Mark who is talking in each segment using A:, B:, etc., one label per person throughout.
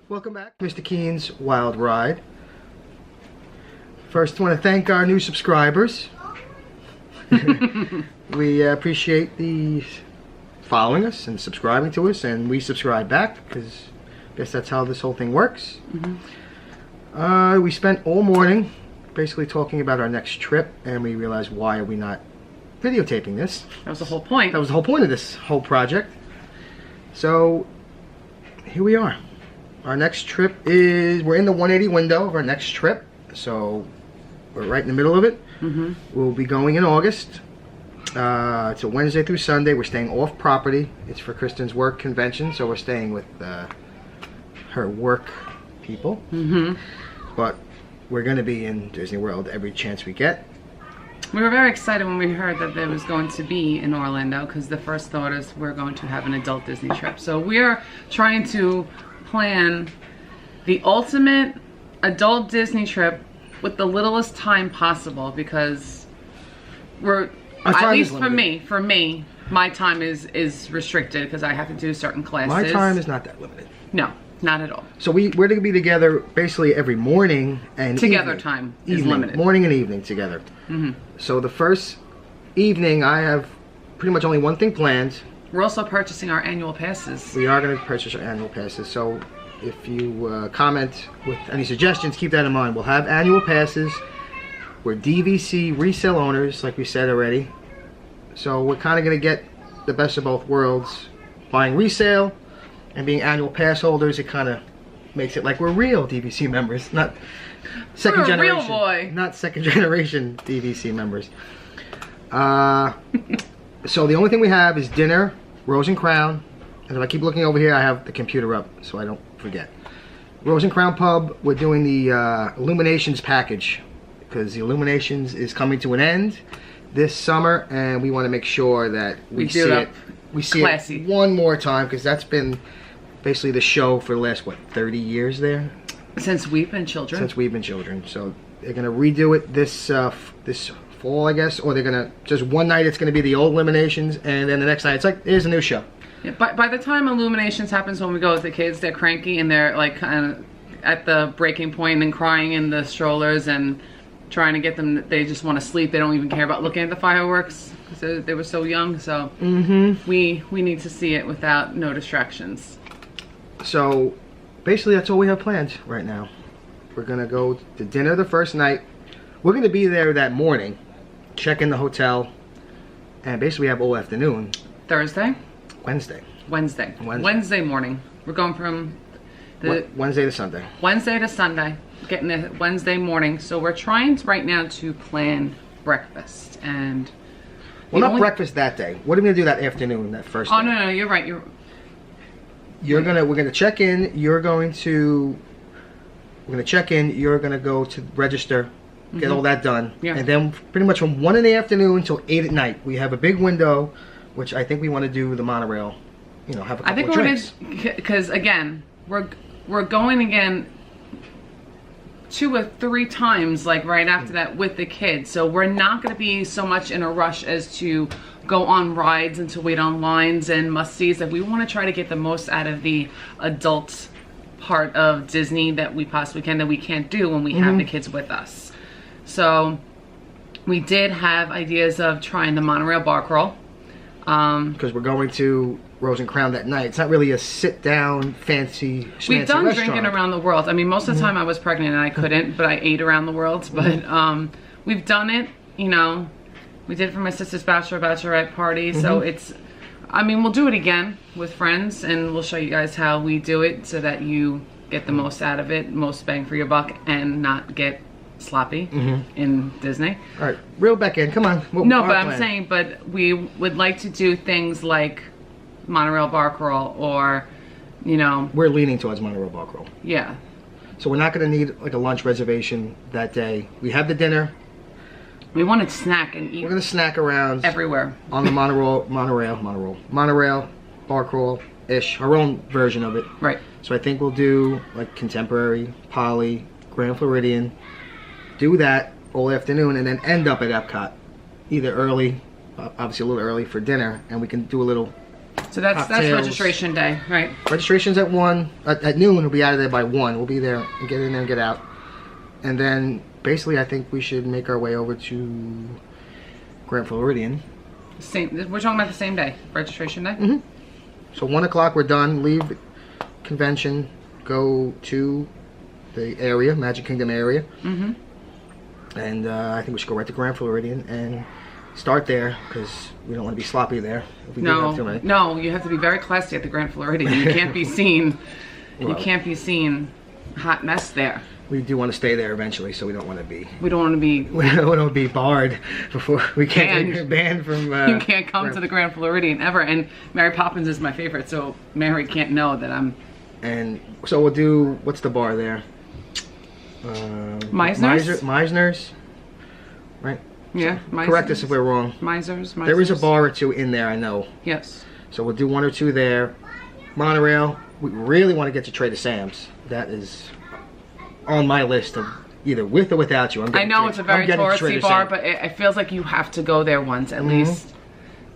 A: Welcome back, Mr. Keanes' Wild Ride. First, I want to thank our new subscribers. We appreciate the following us and subscribing to us, and we subscribe back because I guess that's how this whole thing works. We spent all morning basically talking about our next trip, and we realized, why are we not videotaping this?
B: That was the whole point.
A: That was the whole point of this whole project. So here we are. Our next trip is, we're in the 180 window of our next trip, so we're right in the middle of it. We'll be going in August. It's a Wednesday through Sunday. We're staying off property. It's for Kristen's work convention, so we're staying with her work people. But we're going to be in Disney World every chance we get.
B: We were very excited when we heard that there was going to be in Orlando, because the first thought is we're going to have an adult Disney trip. So we are trying to plan the ultimate adult Disney trip with the littlest time possible, because we're, at least for me, my time is restricted because I have to do certain classes.
A: My time is not that limited.
B: No, not at all.
A: So we're going to be together basically every morning and
B: together
A: evening.
B: Time is limited.
A: Morning and evening together. So the first evening, I have pretty much only one thing planned.
B: We're also purchasing our annual passes.
A: We are going to purchase our annual passes. So if you comment with any suggestions, keep that in mind. We'll have annual passes. We're DVC resale owners, like we said already. So we're kind of going to get the best of both worlds. Buying resale and being annual pass holders, it kind of makes it like we're real DVC members, not second generation.
B: Real boy.
A: Not second generation DVC members. So the only thing we have is dinner, Rose and Crown, and if I keep looking over here, I have the computer up so I don't forget. Rose and Crown Pub, we're doing the Illuminations package because the Illuminations is coming to an end this summer, and we want to make sure that we see it. We see
B: classy.
A: It one more time, because that's been basically the show for the last, what, 30 years there?
B: Since we've been children.
A: Since we've been children. So they're going to redo it this this fall, I guess, or they're going to, just one night it's going to be the old Illuminations, and then the next night it's like, here's a new show.
B: Yeah, by the time Illuminations happens, when we go with the kids, they're cranky and they're like kind of at the breaking point and crying in the strollers and trying to get them, they just want to sleep. They don't even care about looking at the fireworks because they were so young. So we need to see it without no distractions.
A: So basically that's all we have planned right now. We're going to go to dinner the first night. We're going to be there that morning, check in the hotel, and basically we have all afternoon.
B: Thursday?
A: Wednesday
B: morning. We're going from the
A: Wednesday to Sunday.
B: Wednesday to Sunday. Getting there Wednesday morning. So we're trying right now to plan breakfast, and
A: well, not breakfast that day. What are we gonna do that afternoon, that first day?
B: Oh no, you're right.
A: We're gonna check in. We're gonna check in. You're gonna go to register, get all that done, and then pretty much from 1 in the afternoon till 8 at night, we have a big window, which I think we want to do the monorail. You know, have a couple of drinks.
B: Because again, we're going again 2 or 3 times, like right after that with the kids. So we're not going to be so much in a rush as to go on rides and to wait on lines and must-sees. That we want to try to get the most out of the adult part of Disney that we possibly can, that we can't do when we have the kids with us. So we did have ideas of trying the monorail bar crawl.
A: Because we're going to Rose and Crown that night. It's not really a sit-down, fancy
B: We've done
A: restaurant.
B: Drinking around the world. I mean, most of the time I was pregnant and I couldn't, but I ate around the world. But we've done it, you know. We did it for my sister's bachelorette party. So it's, I mean, we'll do it again with friends, and we'll show you guys how we do it so that you get the most out of it, most bang for your buck, and not get sloppy in Disney.
A: All right, reel back in. Come on.
B: No, but I'm saying, but we would like to do things like monorail bar crawl, or, you know.
A: We're leaning towards monorail bar crawl.
B: Yeah.
A: So we're not going to need like a lunch reservation that day. We have the dinner.
B: We want to snack and eat.
A: We're going to snack around
B: everywhere
A: on the monorail bar crawl-ish, our own version of it.
B: Right.
A: So I think we'll do like Contemporary, Poly, Grand Floridian. Do that all afternoon, and then end up at Epcot, either early, obviously a little early for dinner, and we can do a little
B: So that's
A: cocktails.
B: registration day, right?
A: Registration's at 1. At noon, we'll be out of there by 1. We'll be there and get in there and get out. And then, basically, I think we should make our way over to Grand Floridian.
B: We're talking about the same day, registration day?
A: Mm-hmm. So 1 o'clock, we're done. Leave the convention, go to the area, Magic Kingdom area.
B: Mm-hmm.
A: And I think we should go right to Grand Floridian and start there, because we don't want to be sloppy there. If we do have to, right?
B: No, you have to be very classy at the Grand Floridian. You can't be seen.
A: Well,
B: you can't be seen hot mess there.
A: We do want to stay there eventually, so we don't want to be.
B: We don't want to be.
A: We don't want to be barred before we can't get banned from.
B: You can't come to the Grand Floridian ever. And Mary Poppins is my favorite, so Mary can't know that I'm.
A: And so we'll do. What's the bar there?
B: Meisner's?
A: Meisner's. Right.
B: Yeah. Meisner's.
A: Correct us if we're wrong.
B: Meisner's.
A: There is a bar or two in there, I know.
B: Yes.
A: So we'll do 1 or 2 there. Monorail. We really want to get to Trader Sam's. That is on my list of either with or without you.
B: I know it's a very touristy bar, but it feels like you have to go there once at least.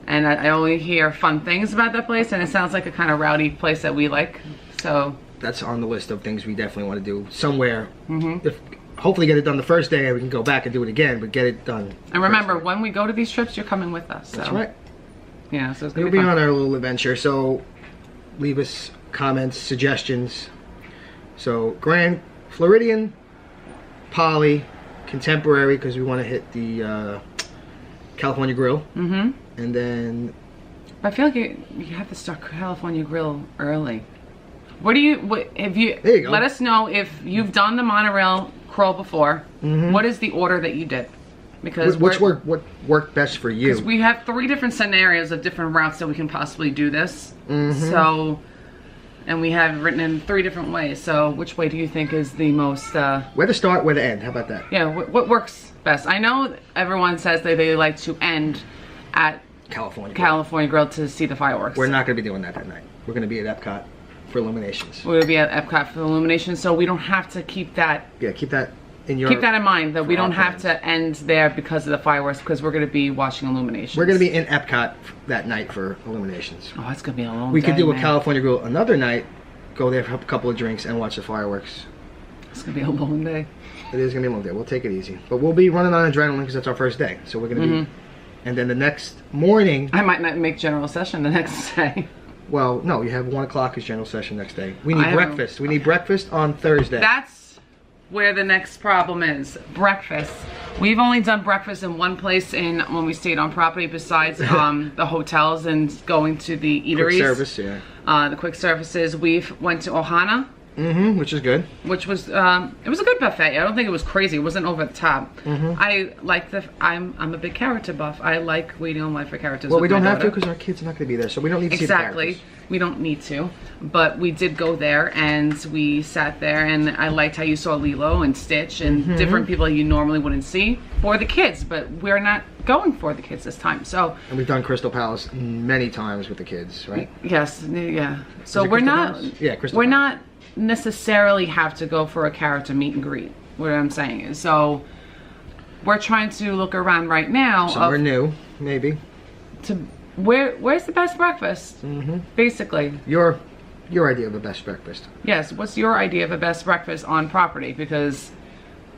B: And I only hear fun things about that place, and it sounds like a kind of rowdy place that we like. So
A: that's on the list of things we definitely want to do somewhere. If hopefully get it done the first day, and we can go back and do it again, but get it done.
B: And remember, when we go to these trips, you're coming with us. So.
A: That's right.
B: Yeah, so it's gonna
A: be on our little adventure. So leave us comments, suggestions. So Grand Floridian, Poly, Contemporary, because we want to hit the California Grill. And then
B: I feel like you have to start California Grill early. What have you?
A: There you go.
B: Let us know if you've done the monorail crawl before. What is the order that you did? Because
A: what worked best for you?
B: Because we have 3 different scenarios of different routes that we can possibly do this. So, and we have it written in 3 different ways. So, which way do you think is the most?
A: Where to start, where to end? How about that?
B: Yeah, what works best? I know everyone says that they like to end at California Grill to see the fireworks.
A: We're not going to be doing that night. We're going to be at Epcot for Illuminations.
B: We're going to be at Epcot for Illuminations, so we don't have to keep that.
A: Yeah, keep that in
B: mind that we don't have to end there because of the fireworks, because we're going to be watching Illuminations.
A: We're going to be in Epcot that night for Illuminations.
B: Oh, it's going to be a long day.
A: We could do a California Grill another night, go there for a couple of drinks and watch the fireworks.
B: It's going to be a long day.
A: It is going to be a long day. We'll take it easy. But we'll be running on adrenaline because that's our first day. So we're going to be. And then the next morning.
B: I might not make general session the next day.
A: Well, no, you have 1 o'clock is general session next day. We need breakfast. We need breakfast on Thursday.
B: That's where the next problem is. Breakfast. We've only done breakfast in one place when we stayed on property besides the hotels and going to the eateries.
A: Quick service, yeah.
B: The quick services. We've went to Ohana.
A: Which is good.
B: Which was it was a good buffet. I don't think it was crazy. It wasn't over the top. I like I'm a big character buff. I like waiting on line for characters.
A: Well, we don't have to because our kids are not going to be there, so we don't need to see the characters.
B: We don't need to, but we did go there and we sat there, and I liked how you saw Lilo and Stitch and different people you normally wouldn't see for the kids, but we're not going for the kids this time. So
A: and we've done Crystal Palace many times with the kids, right?
B: Yes, yeah. So we're not.
A: Yeah, Crystal
B: We're
A: Palace.
B: not necessarily have to go for a character meet and greet. What I'm saying is, so we're trying to look around right now.
A: Somewhere new, maybe.
B: To where's the best breakfast? Basically.
A: Your idea of a best breakfast.
B: Yes. What's your idea of a best breakfast on property? Because,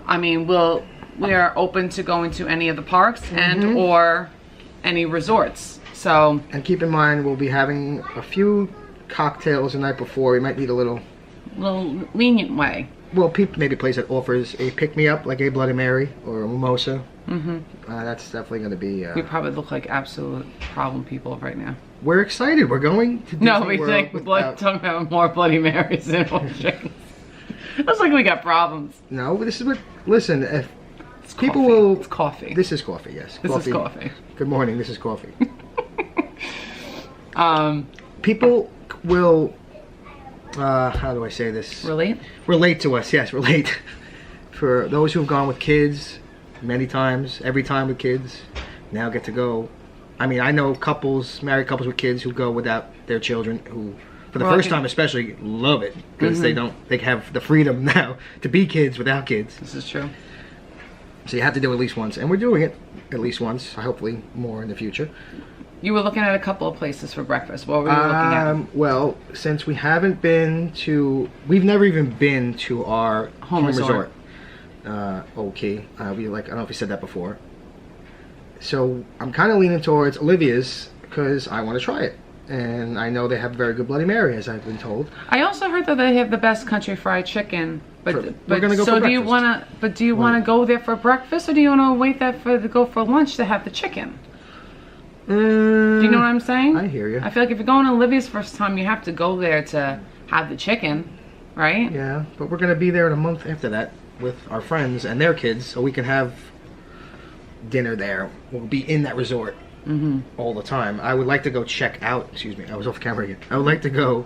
B: I mean, we are open to going to any of the parks and or any resorts. So.
A: And keep in mind, we'll be having a few cocktails the night before. We might need a little
B: lenient way.
A: Well, maybe a place that offers a pick-me-up, like a Bloody Mary or a mimosa. That's definitely going to be...
B: we probably look like absolute problem people right now.
A: We're excited. We're going to Disney
B: No, we
A: World
B: think talking about more Bloody Marys than oceans. Looks like we got problems.
A: No, this is what... Listen, if
B: it's
A: people
B: coffee.
A: will...
B: It's coffee.
A: This is coffee, yes.
B: This is coffee.
A: Good morning, this is coffee. People will... how do I say this? Relate to us, yes, relate. For those who've gone with kids many times, every time with kids, now get to go. I mean, I know married couples with kids who go without their children, who, for the first time especially, love it. Because they have the freedom now to be kids without kids.
B: This is true.
A: So you have to do it at least once. And we're doing it at least once, hopefully more in the future.
B: You were looking at a couple of places for breakfast. What were you looking at?
A: Well, since we haven't been to, we've never even been to our
B: Home resort.
A: Okay, I don't know if we said that before. So I'm kind of leaning towards Olivia's because I want to try it, and I know they have very good Bloody Mary, as I've been told.
B: I also heard that they have the best country fried chicken. But
A: we're gonna go for
B: do you
A: breakfast.
B: wanna? But do you want to go there for breakfast, or do you want to wait there to go for lunch to have the chicken? Do you know what I'm saying?
A: I hear you.
B: I feel like if you're going to Olivia's first time, you have to go there to have the chicken, right?
A: Yeah, but we're gonna be there in a month after that with our friends and their kids, so we can have dinner there. We'll be in that resort all the time. I would like to go check out. Excuse me, I was off camera again. I would like to go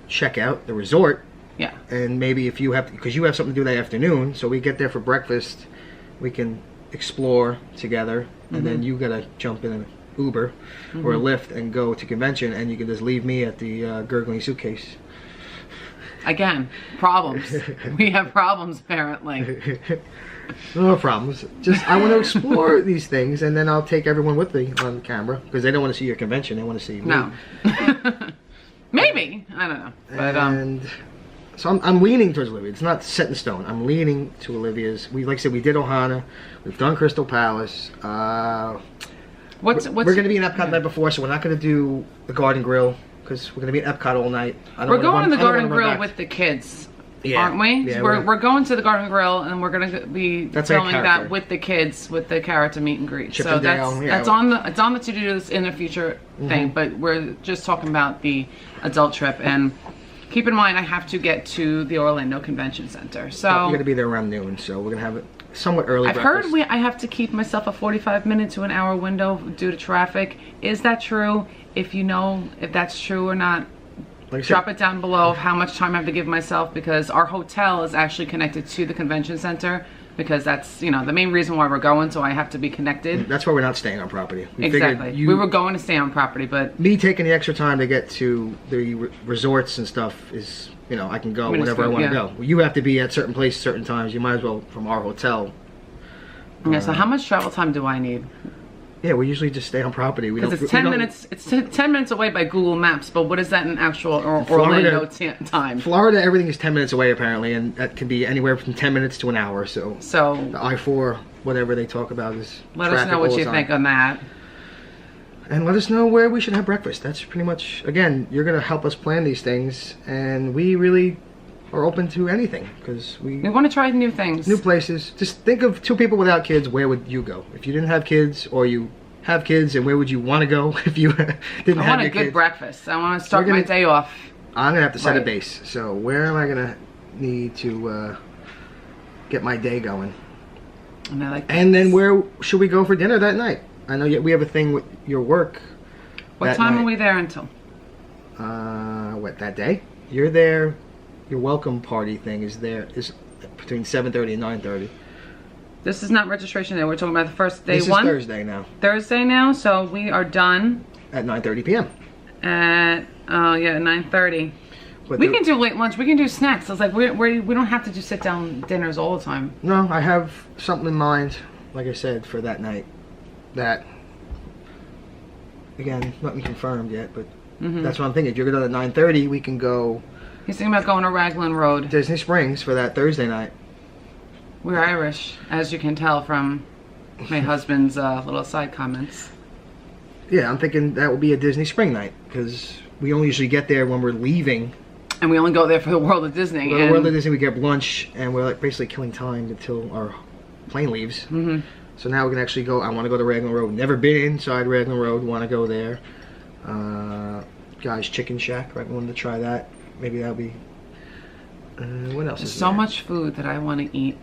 A: check out the resort.
B: Yeah.
A: And maybe if you have, because you have something to do that afternoon, so we get there for breakfast, we can explore together, and then you gotta jump in an Uber or a Lyft and go to convention, and you can just leave me at the gurgling suitcase.
B: Again, problems. We have problems apparently.
A: No problems. Just I want to explore these things, and then I'll take everyone with me on camera because they don't want to see your convention; they want to see me.
B: No. Maybe, I don't know. But
A: And so I'm leaning towards Olivia. It's not set in stone. I'm leaning to Olivia's. Like I said, we did Ohana. We've done Crystal Palace.
B: what's
A: We're going to be in Epcot the night before, so we're not going to do the Garden Grill because we're going to be in Epcot all night.
B: We're going to the Garden Grill with the kids, aren't we?
A: Yeah,
B: we're going to the Garden Grill, and we're going to be filming that
A: character.
B: with the kids, with the character meet and greet.
A: Chip
B: so
A: and Dale,
B: that's on the to-dos in the future thing, but we're just talking about the adult trip. And keep in mind, I have to get to the Orlando Convention Center, so
A: We're going to be there around noon, so we're going to have it somewhat early.
B: I've heard I have to keep myself a 45-minute to an hour window due to traffic. Is that true? If you know if that's true or not,
A: Like I said,
B: drop it down below of how much time I have to give myself, because our hotel is actually connected to the convention center, because that's, you know, the main reason why we're going, so I have to be connected.
A: That's why we're not staying on property. We
B: Exactly.
A: figured
B: We were going to stay on property, but
A: me taking the extra time to get to the resorts and stuff is, you know, I can go whenever I want to go. You have to be at certain places, certain times. You might as well from our hotel.
B: yeah. So how much travel time do I need?
A: Yeah, we usually just stay on property. We don't.
B: Because it's
A: we
B: 10
A: don't-
B: minutes. It's 10 minutes away by Google Maps, but what is that in actual Orlando time?
A: Florida, everything is 10 minutes away apparently, and that can be anywhere from 10 minutes to an hour. So
B: So
A: the I-4, whatever they talk about, is
B: let us know
A: all
B: what
A: the
B: you
A: time.
B: think on that.
A: And let us know where we should have breakfast. That's pretty much, again, you're going to help us plan these things, and we really are open to anything because
B: We want to try new things.
A: new places. Just think of two people without kids. Where would you go if you didn't have kids, or you have kids? And where would you want to go if you didn't
B: I
A: have
B: want a
A: your
B: good
A: kids?
B: breakfast. I want to start
A: We're
B: my
A: gonna-
B: day off.
A: I'm gonna have to set a
B: Right.
A: base. So where am I gonna need to get my day going?
B: And I like that.
A: And then where should we go for dinner that night? I know we have a thing with your work.
B: What
A: that
B: time
A: night.
B: are we there until?
A: What, that day? You're there. Your welcome party thing is between 7:30 and 9:30.
B: This is not registration day. We're talking about the first day
A: This
B: one.
A: is Thursday now
B: Thursday now, so we are done
A: at 9:30 p.m.
B: at 9:30.
A: But
B: We can do late lunch. We can do snacks. It's like we don't have to do sit down dinners all the time.
A: No, I have something in mind, like I said, for that night. That, again, nothing confirmed yet, but that's what I'm thinking. If you're going to at 9:30, we can go
B: He's thinking about going to Raglan Road.
A: Disney Springs for that Thursday night.
B: We're Irish, as you can tell from my husband's little side comments.
A: Yeah, I'm thinking that will be a Disney Spring night because we only usually get there when we're leaving.
B: And we only go there for the World of Disney.
A: Well, the World of Disney, we get lunch, and we're like basically killing time until our plane leaves. So now we can actually go. I want to go to Raglan Road. Never been inside Raglan Road. Want to go there. Guys, Chicken Shack. Right, wanted to try that. Maybe that'll be. What else?
B: There's
A: is
B: so
A: there?
B: much food that I want to eat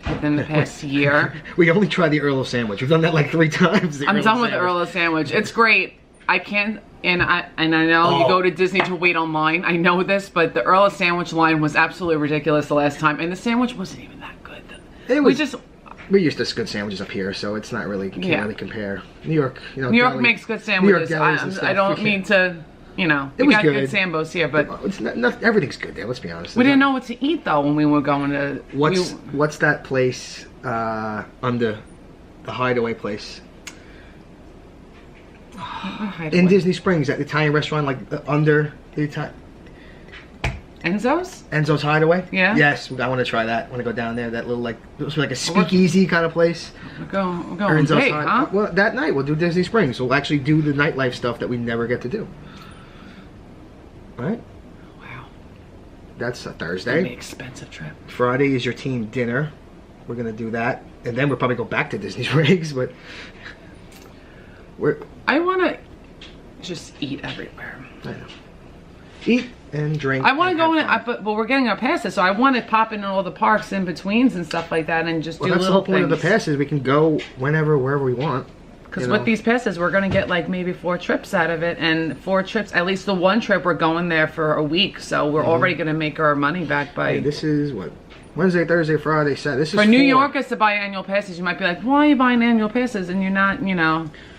B: within the past year.
A: We only tried the Earl of Sandwich. We've done that like 3 times.
B: I'm done with the Earl of Sandwich. It's great. I can't, and I know you go to Disney to wait online. I know this, but the Earl of Sandwich line was absolutely ridiculous the last time, and the sandwich wasn't even that good.
A: We're used to good sandwiches up here, so it's not really can't really compare. New York,
B: New York makes good sandwiches. I don't mean to, we got good sambos here, but
A: it's not, everything's good there. Let's be honest.
B: We didn't know what to eat though when we were going to.
A: What's that place under the Hideaway place? in Disney Springs at the Italian restaurant, like under the Italian. Enzo's Hideaway?
B: Yeah.
A: Yes, I want to try that. I want to go down there. That little it was like a speakeasy kind of place.
B: We're going big, huh?
A: Well, that night we'll do Disney Springs. We'll actually do the nightlife stuff that we never get to do. All right?
B: Wow.
A: That's a Thursday.
B: It's gonna be an expensive trip.
A: Friday is your team dinner. We're gonna do that, and then we'll probably go back to Disney Springs. But
B: I want to just eat everywhere.
A: I know. Eat and drink.
B: I want to go in, but we're getting our passes, so I want to pop in all the parks in betweens and stuff like that, and just do little things. That's the whole point of the
A: passes. We can go whenever, wherever we want.
B: Because with these passes, we're going to get like maybe 4 trips out of it, and 4 trips. At least the one trip we're going there for a week, so we're already going to make our money back by.
A: Hey, this is what Wednesday, Thursday, Friday, Saturday. This is
B: for New Yorkers to buy annual passes. You might be like, why are you buying annual passes? And you're not,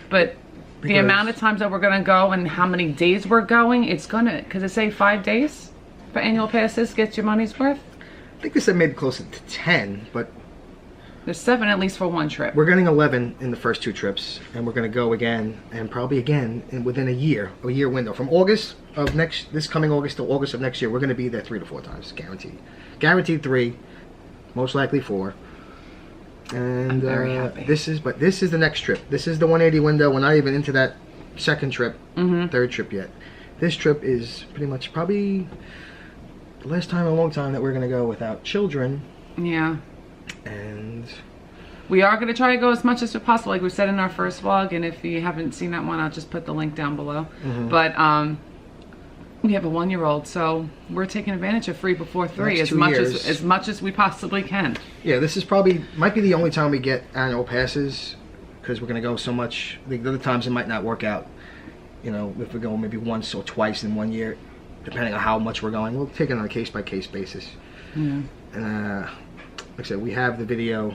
B: but. The amount of times that we're gonna go and how many days we're going, it's gonna, because it say 5 days for annual passes gets your money's worth.
A: I think they said maybe closer to 10, but
B: there's 7 at least for one trip.
A: We're getting 11 in the first 2 trips, and we're gonna go again, and probably again within a year window from August of this coming August to August of next year. We're gonna be there 3 to 4 times, guaranteed 3, most likely 4. And
B: I'm very happy.
A: this is the next trip. This is the 180 window. We're not even into that second trip, third trip yet. This trip is pretty much probably the last time in a long time that we're gonna go without children.
B: Yeah.
A: And
B: we are gonna try to go as much as possible, like we said in our first vlog. And if you haven't seen that one, I'll just put the link down below. But we have a 1-year-old, so we're taking advantage of free before 3 as much as we possibly can.
A: Yeah, this is might be the only time we get annual passes, because we're gonna go so much. The other times it might not work out. If we go maybe once or twice in 1 year, depending on how much we're going, we'll take it on a case-by-case basis.
B: Yeah.
A: And like I said, we have the video.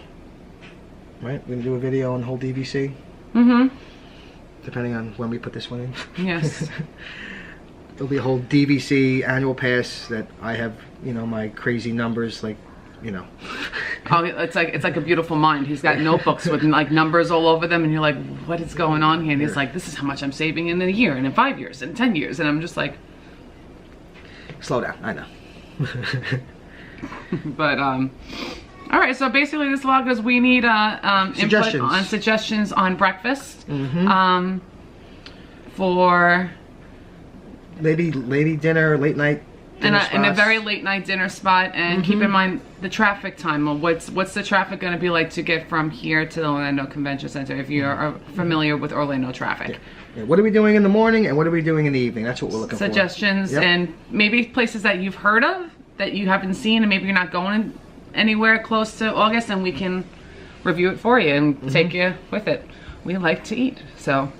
A: Right, we're gonna do a video on the whole DVC. Depending on when we put this one in.
B: Yes.
A: There'll be a whole DVC annual pass that I have, my crazy numbers, like,
B: Oh, it's like a beautiful mind. He's got notebooks with like numbers all over them, and you're like, what is going on here? And he's like, this is how much I'm saving in a year, and in 5 years, and 10 years, and I'm just like,
A: slow down. I know.
B: But all right. So basically, this vlog is we need suggestions on breakfast. For maybe
A: lady dinner, late night
B: dinner in a very late night dinner spot, and keep in mind the traffic time. What's the traffic going to be like to get from here to the Orlando Convention Center, if you are familiar with Orlando traffic.
A: Yeah. What are we doing in the morning and what are we doing in the evening? That's what we're looking for.
B: Suggestions. And maybe places that you've heard of that you haven't seen, and maybe you're not going anywhere close to August, and we can review it for you and take you with it. We like to eat, so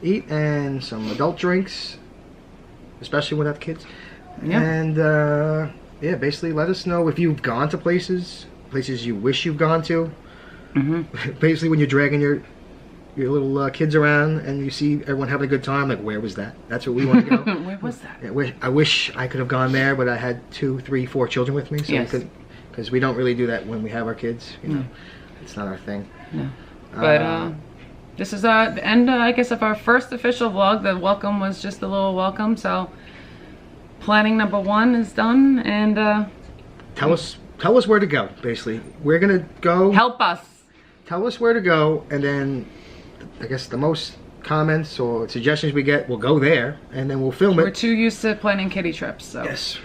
A: eat and some adult drinks, especially without kids.
B: Yeah.
A: And basically let us know if you've gone to places you wish you've gone to. Basically when you're dragging your little kids around and you see everyone having a good time, like, where was that? That's what we want to go.
B: Where was that?
A: Yeah, I wish I could have gone there, but I had 2, 3, 4 children with me, so we couldn't, because we don't really do that when we have our kids. It's not our thing.
B: No. But this is the end, I guess, of our first official vlog. The welcome was just a little welcome, so planning number 1 is done, and
A: tell us where to go. Basically, we're gonna go.
B: Help us.
A: Tell us where to go, and then I guess the most comments or suggestions we get, we'll go there, and then we'll film it.
B: We're too used to planning kiddie trips, so
A: yes.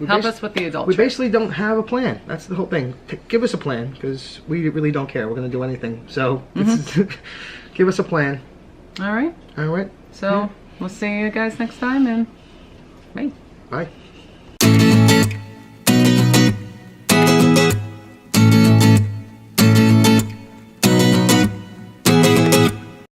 B: Help us with the adult
A: We
B: trip.
A: basically don't have a plan. That's the whole thing. Give us a plan, because we really don't care. We're gonna do anything. So give us a plan.
B: All right.
A: All right.
B: So we'll see you guys next time, and bye.
A: Bye.